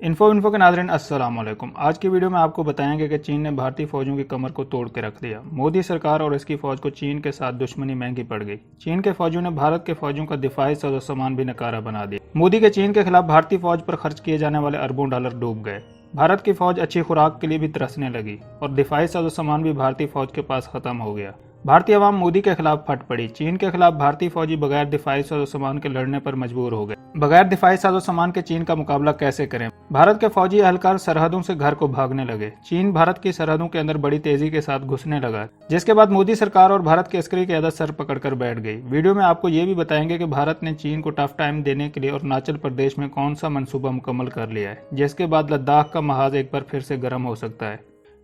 Info के नाज़रीन अस्सलाम वालेकुम। आज की वीडियो में आपको बताएंगे कि चीन ने भारतीय फौजों की कमर को तोड़ के रख दिया। मोदी सरकार और इसकी फौज को चीन के साथ दुश्मनी महंगी पड़ गई। चीन के फौजियों ने भारत के फौजों का दिफाई साजो सामान भी नकारा बना दिया। मोदी के चीन के खिलाफ भारतीय फौज पर खर्च किए जाने वाले अरबों डॉलर डूब गए। भारत की फौज अच्छी खुराक के लिए भी तरसने लगी और दिफाई साजो सामान भी भारतीय फौज के पास खत्म हो गया। भारतीय अवाम मोदी के खिलाफ फट पड़ी। चीन के खिलाफ भारतीय फौजी बगैर दिफाई साजो सामान के लड़ने पर मजबूर हो गए। बगैर दिफाई साजो सामान के चीन का मुकाबला कैसे करें? भारत के फौजी एहलकार सरहदों से घर को भागने लगे। चीन भारत की सरहदों के अंदर बड़ी तेजी के साथ घुसने लगा, जिसके बाद मोदी सरकार और भारत की अस्करी क़यादत सर पकड़कर बैठ गई। वीडियो में आपको ये भी बताएंगे कि भारत ने चीन को टफ टाइम देने के लिए अरुणाचल प्रदेश में कौन सा मंसूबा मुकम्मल कर लिया है, जिसके बाद लद्दाख का महाज एक बार फिर से गर्म हो सकता है।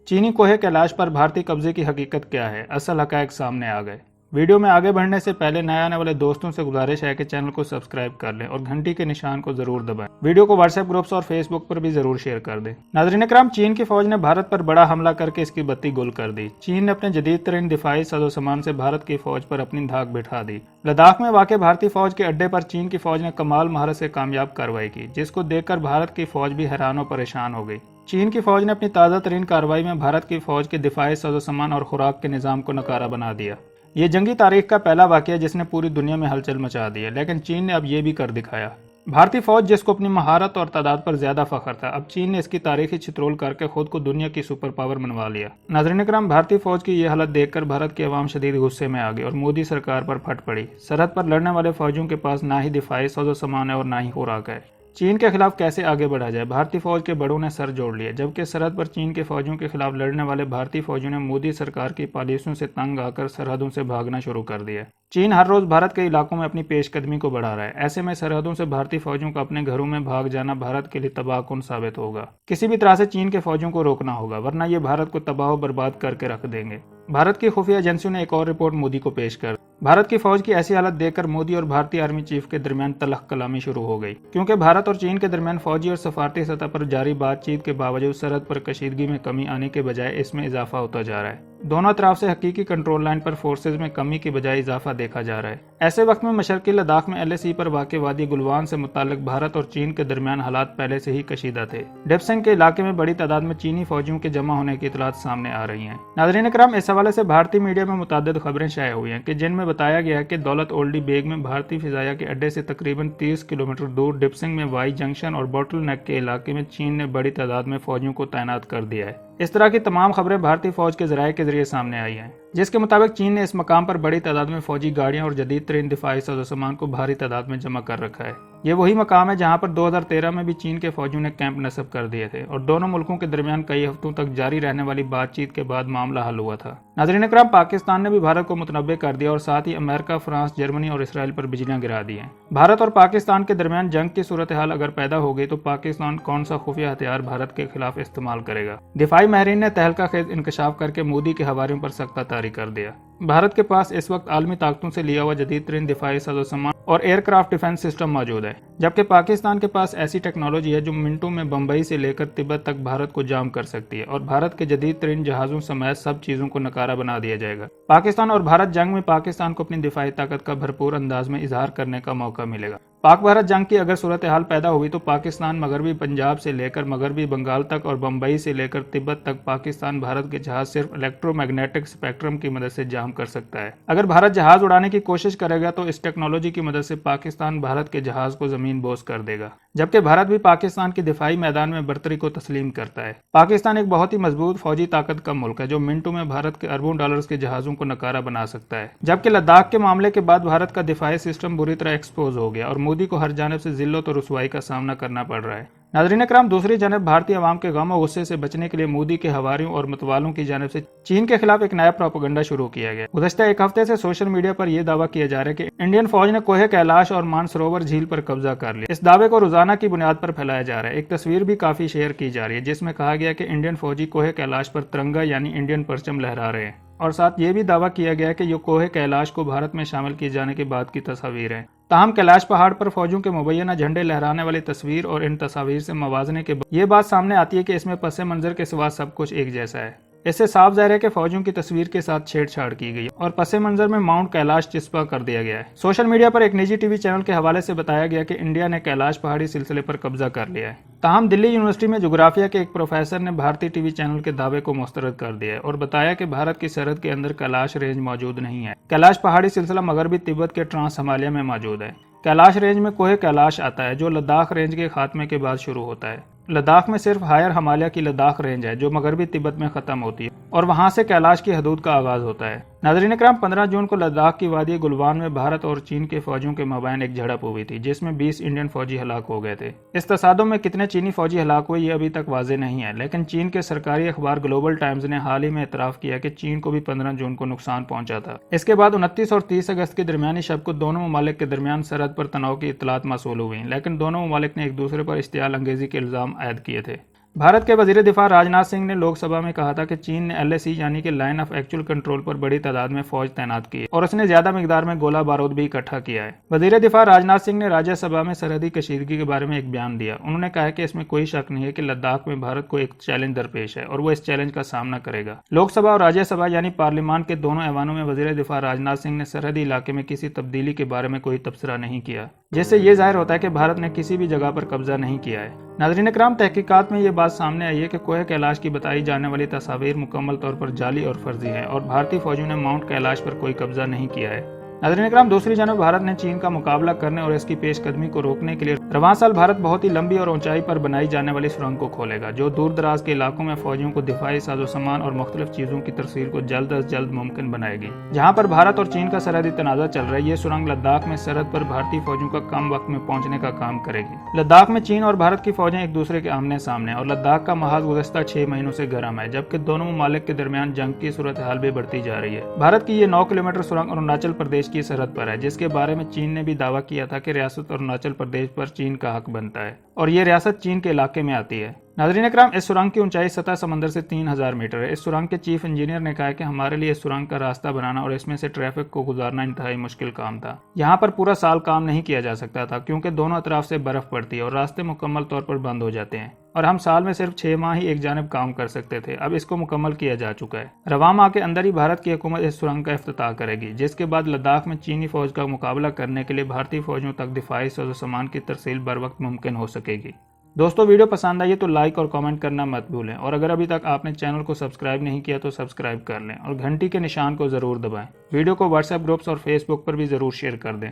चीनी कोहे कैलाश पर भारतीय कब्जे की हकीकत क्या है, असल हक़ाइक़ सामने आ गए। वीडियो में आगे बढ़ने से पहले नए आने वाले दोस्तों से गुजारिश है कि चैनल को सब्सक्राइब कर लें और घंटी के निशान को जरूर दबाएं। वीडियो को व्हाट्सएप ग्रुप्स और फेसबुक पर भी जरूर शेयर कर दें। नाज़रीन इकराम, चीन की फौज ने भारत पर बड़ा हमला करके इसकी बत्ती गुल कर दी। चीन ने अपने जदीद तरीन दिफाई साजो सामान से भारत की फौज पर अपनी धाक बिठा दी। लद्दाख में वाक़ भारतीय फौज के अड्डे पर चीन की फौज ने कमाल महारत से कामयाब कार्रवाई की, जिसको देखकर भारत की फौज भी हैरान और परेशान हो गई। चीन की फौज ने अपनी ताज़ा तरीन कार्रवाई में भारत की फौज के दिफाई साजो सामान और खुराक के निज़ाम को नकारा बना दिया। ये जंगी तारीख का पहला वाक़या जिसने पूरी दुनिया में हलचल मचा दी है, लेकिन चीन ने अब ये भी कर दिखाया। भारतीय फौज जिसको अपनी महारत और तादाद पर ज्यादा फख्र था, अब चीन ने इसकी तारीखी छित्रोल करके खुद को दुनिया की सुपर पावर मनवा लिया। नाज़रीन इकराम, भारतीय फौज की यह हालत देखकर भारत की आवाम शदीद गुस्से में आ गई और मोदी सरकार पर फट पड़ी। सरहद पर लड़ने वाले फौजियों के पास ना ही दिफाई साजो सामान है और ना ही खुराक है। चीन के खिलाफ कैसे आगे बढ़ा जाए? भारतीय फौज के बड़ों ने सर जोड़ लिए, जबकि सरहद पर चीन के फौजियों के खिलाफ लड़ने वाले भारतीय फौजियों ने मोदी सरकार की पॉलिसियों से तंग आकर सरहदों से भागना शुरू कर दिया। चीन हर रोज भारत के इलाकों में अपनी पेशकदमी को बढ़ा रहा है। ऐसे में सरहदों से भारतीय फौजियों का अपने घरों में भाग जाना भारत के लिए तबाहकुन साबित होगा। किसी भी तरह से चीन के फौजियों को रोकना होगा, वरना ये भारत को तबाह बर्बाद करके रख देंगे। भारत की खुफिया एजेंसियों ने एक और रिपोर्ट मोदी को पेश कर भारत की फौज की ऐसी हालत देखकर मोदी और भारतीय आर्मी चीफ के दरमियान तलख कलामी शुरू हो गई, क्योंकि भारत और चीन के दरमियान फौजी और सफारती सतह पर जारी बातचीत के बावजूद सरहद पर कशीदगी में कमी आने के बजाय इसमें इजाफा होता जा रहा है। दोनों तरफ से हकीकी कंट्रोल लाइन पर फोर्सेज में कमी की बजाय इजाफा देखा जा रहा है। ऐसे वक्त में मशरकी लद्दाख में LAC पर वाक़ वादी गुलवान से मुताल्लिक भारत और चीन के दरमियान हालात पहले से ही कशीदा थे। डेप्सिंग के इलाके में बड़ी तादाद में चीनी फौजियों के जमा होने की इतलात सामने आ रही हैं। नाज़रीन इकराम, इस हवाले से भारतीय मीडिया में मुतअद्दिद खबरें शाया हुई हैं कि जिनमें बताया गया है कि दौलत ओल्डी बेग में भारतीय फिजाया के अड्डे से तकरीबन 30 किलोमीटर दूर डिप्सिंग में वाई जंक्शन और बॉटल नेक के इलाके में चीन ने बड़ी तादाद में फौजियों को तैनात कर दिया है। इस तरह की तमाम खबरें भारतीय फौज के जराये के जरिए सामने आई हैं, जिसके मुताबिक चीन ने इस मकाम पर बड़ी तादाद में फौजी गाड़ियां और जदीद तरीन दिफाई साजो सामान को भारी तादाद में जमा कर रखा है। ये वही मकाम है जहां पर 2013 में भी चीन के फौजियों ने कैंप नस्ब कर दिए थे और दोनों मुल्कों के दरमियान कई हफ्तों तक जारी रहने वाली बातचीत के बाद मामला हल हुआ था। नाज़रीन इकराम, पाकिस्तान ने भी भारत को मुतनब्बे कर दिया और साथ ही अमेरिका, फ्रांस, जर्मनी और इसराइल पर बिजलियां गिरा दी हैं। भारत और पाकिस्तान के दरमियान जंग की सूरत हाल अगर पैदा हो गई तो पाकिस्तान कौन सा खुफिया हथियार भारत के खिलाफ इस्तेमाल करेगा? दिफाई माहिरीन ने तहलका खेज इंकशाफ करके मोदी के हवारियों पर सख्ता तारी कर दिया। भारत के पास इस वक्त आलमी ताकतों से लिया हुआ जदीद तरीन दिफाई साजो सामान और एयरक्राफ्ट डिफेंस सिस्टम मौजूद है, जबकि पाकिस्तान के पास ऐसी टेक्नोलॉजी है जो मिनटों में बम्बई से लेकर तिब्बत तक भारत को जाम कर सकती है और भारत के जदीद तरीन जहाज़ों समेत सब चीज़ों को नकारा बना दिया जाएगा। पाकिस्तान और भारत जंग में पाकिस्तान को अपनी दिफाई ताकत का भरपूर अंदाज में इजहार करने का मौका मिलेगा। पाक भारत जंग की अगर सूरत हाल पैदा हुई तो पाकिस्तान मगरबी पंजाब से लेकर मगरबी बंगाल तक और बम्बई से लेकर तिब्बत तक पाकिस्तान भारत के जहाज सिर्फ इलेक्ट्रोमैग्नेटिक स्पेक्ट्रम की मदद से जाम कर सकता है। अगर भारत जहाज उड़ाने की कोशिश करेगा तो इस टेक्नोलॉजी की मदद से पाकिस्तान भारत के जहाज को जमीन बोस कर देगा, जबकि भारत भी पाकिस्तान की दिफाई मैदान में बर्तरी को तस्लीम करता है। पाकिस्तान एक बहुत ही मजबूत फौजी ताकत का मुल्क है जो मिनटों में भारत के अरबों डॉलर्स के जहाजों को नकारा बना सकता है, जबकि लद्दाख के मामले के बाद भारत का दिफाई सिस्टम बुरी तरह एक्सपोज हो गया और मोदी को हर जानिब से जिल्लत और रुसवाई का सामना करना पड़ रहा है। नाज़रीन इकराम, दूसरी जानब भारतीय अवाम के गम और गुस्से से बचने के लिए मोदी के हवारियों और मतवालों की जानब से चीन के खिलाफ एक नया प्रोपेगेंडा शुरू किया गया। गुज़श्ता एक हफ्ते से सोशल मीडिया पर यह दावा किया जा रहा है कि इंडियन फौज ने कोहे कैलाश और मानसरोवर झील पर कब्जा कर लिया। इस दावे को रोजाना की बुनियाद पर फैलाया जा रहा है। एक तस्वीर भी काफी शेयर की जा रही है जिसमें कहा गया कि इंडियन फौजी कोहे कैलाश पर तिरंगा यानी इंडियन परचम लहरा रहे हैं और साथ ये भी दावा किया गया कि ये कोहे कैलाश को भारत में शामिल किए जाने के बाद की तस्वीर है। ताहम कैलाश पहाड़ पर फौजियों के मुबैना झंडे लहराने वाली तस्वीर और इन तस्वीर से मवाजने के बाद ये बात सामने आती है कि इसमें पस मंजर के सिवा सब कुछ एक जैसा है। اس سے صاف ظاہر ہے کہ فوجیوں کی تصویر کے ساتھ چھیڑ چھاڑ کی گئی اور پس منظر میں ماؤنٹ کیلاش چسپاں کر دیا گیا ہے۔ سوشل میڈیا پر ایک نجی ٹی وی چینل کے حوالے سے بتایا گیا کہ انڈیا نے کیلاش پہاڑی سلسلے پر قبضہ کر لیا ہے۔ تاہم دلی یونیورسٹی میں جغرافیہ کے ایک پروفیسر نے بھارتی ٹی وی چینل کے دعوے کو مسترد کر دیا ہے اور بتایا کہ بھارت کی سرحد کے اندر کیلاش رینج موجود نہیں ہے۔ کیلاش پہاڑی سلسلہ مغربی تبت کے ٹرانس ہمالیہ میں موجود ہے۔ کیلاش رینج میں کوہ کیلاش آتا ہے جو لداخ رینج کے خاتمے کے بعد شروع ہوتا ہے۔ لداخ میں صرف ہائر ہمالیہ کی لداخ رینج ہے جو مغربی تبت میں ختم ہوتی ہے اور وہاں سے کیلاش کی حدود کا آغاز ہوتا ہے۔ ناظرین کرام، 15 جون کو لداخ کی وادی گلوان میں بھارت اور چین کے فوجیوں کے مابین ایک جھڑپ ہوئی تھی جس میں 20 انڈین فوجی ہلاک ہو گئے تھے۔ اس تصادم میں کتنے چینی فوجی ہلاک ہوئے یہ ابھی تک واضح نہیں ہے، لیکن چین کے سرکاری اخبار گلوبل ٹائمز نے حال ہی میں اعتراف کیا کہ چین کو بھی 15 جون کو نقصان پہنچا تھا۔ اس کے بعد 29 اور 30 اگست کی درمیانی شب کو دونوں ممالک کے درمیان سرحد پر تناؤ کی اطلاعات موصول ہوئیں، لیکن دونوں ممالک نے ایک دوسرے پر اشتعال انگیزی کے الزام عائد کیے تھے۔ بھارت کے وزیر دفاع راجناتھ سنگھ نے لوک سبھا میں کہا تھا کہ چین نے LAC یعنی کہ لائن آف ایکچوئل کنٹرول پر بڑی تعداد میں فوج تعینات کی ہے اور اس نے زیادہ مقدار میں گولہ بارود بھی اکٹھا کیا ہے۔ وزیر دفاع راجناتھ سنگھ نے راجیہ سبھا میں سرحدی کشیدگی کے بارے میں ایک بیان دیا۔ انہوں نے کہا کہ اس میں کوئی شک نہیں ہے کہ لداخ میں بھارت کو ایک چیلنج درپیش ہے اور وہ اس چیلنج کا سامنا کرے گا۔ لوک سبھا اور راجیہ سبھا یعنی پارلیمان کے دونوں ایوانوں میں وزیر دفاع راجناتھ سنگھ نے سرحدی علاقے میں کسی تبدیلی کے بارے میں کوئی تبصرہ نہیں کیا، جس سے یہ ظاہر ہوتا ہے کہ بھارت نے کسی بھی جگہ پر قبضہ نہیں کیا ہے۔ ناظرین اکرام، تحقیقات میں یہ بات سامنے آئی ہے کہ کوہ کیلاش کی بتائی جانے والی تصاویر مکمل طور پر جعلی اور فرضی ہیں اور بھارتی فوجیوں نے ماؤنٹ کیلاش پر کوئی قبضہ نہیں کیا ہے۔ ناظرین اکرام، دوسری جانب بھارت نے چین کا مقابلہ کرنے اور اس کی پیش قدمی کو روکنے کے لیے رواں سال بھارت بہت ہی لمبی اور اونچائی پر بنائی جانے والی سرنگ کو کھولے گا جو دور دراز کے علاقوں میں فوجیوں کو دفاعی ساز و سامان اور مختلف چیزوں کی ترسیل کو جلد از جلد ممکن بنائے گی۔ جہاں پر بھارت اور چین کا سرحدی تنازع چل رہا ہے، یہ سرنگ لداخ میں سرحد پر بھارتی فوجیوں کا کم وقت میں پہنچنے کا کام کرے گی۔ لداخ میں چین اور بھارت کی فوجیں ایک دوسرے کے آمنے سامنے اور لداخ کا محاذ گزشتہ 6 مہینوں سے گرم ہے، جبکہ دونوں ممالک کے درمیان جنگ کی صورتحال بھی بڑھتی جا رہی ہے۔ بھارت کی یہ 9 کلومیٹر سرنگ اروناچل پردیش کی سرحد پر ہے، جس کے بارے میں چین نے بھی دعویٰ کیا تھا کہ ریاست اروناچل پردیش پر چین کا حق بنتا ہے اور یہ ریاست چین کے علاقے میں آتی ہے۔ ناظرین اکرام، اس سرنگ کی اونچائی سطح سمندر سے 3000 میٹر ہے۔ اس سرنگ کے چیف انجینئر نے کہا کہ ہمارے لیے اس سرنگ کا راستہ بنانا اور اس میں سے ٹریفک کو گزارنا انتہائی مشکل کام تھا۔ یہاں پر پورا سال کام نہیں کیا جا سکتا تھا کیونکہ دونوں اطراف سے برف پڑتی ہے اور راستے مکمل طور پر بند ہو جاتے ہیں اور ہم سال میں صرف 6 ماہ ہی ایک جانب کام کر سکتے تھے۔ اب اس کو مکمل کیا جا چکا ہے۔ رواں ماہ کے اندر ہی بھارت کی حکومت اس سرنگ کا افتتاح کرے گی، جس کے بعد لداخ میں چینی فوج کا مقابلہ کرنے کے لیے بھارتی فوجوں تک دفاعی ساز و سامان کی ترسیل بر وقت ممکن ہو سکے گی۔ دوستو، ویڈیو پسند آئی تو لائک اور کامنٹ کرنا مت بھولیں اور اگر ابھی تک آپ نے چینل کو سبسکرائب نہیں کیا تو سبسکرائب کر لیں اور گھنٹی کے نشان کو ضرور دبائیں۔ ویڈیو کو واٹس ایپ گروپس اور فیس بک پر بھی ضرور شیئر کر دیں۔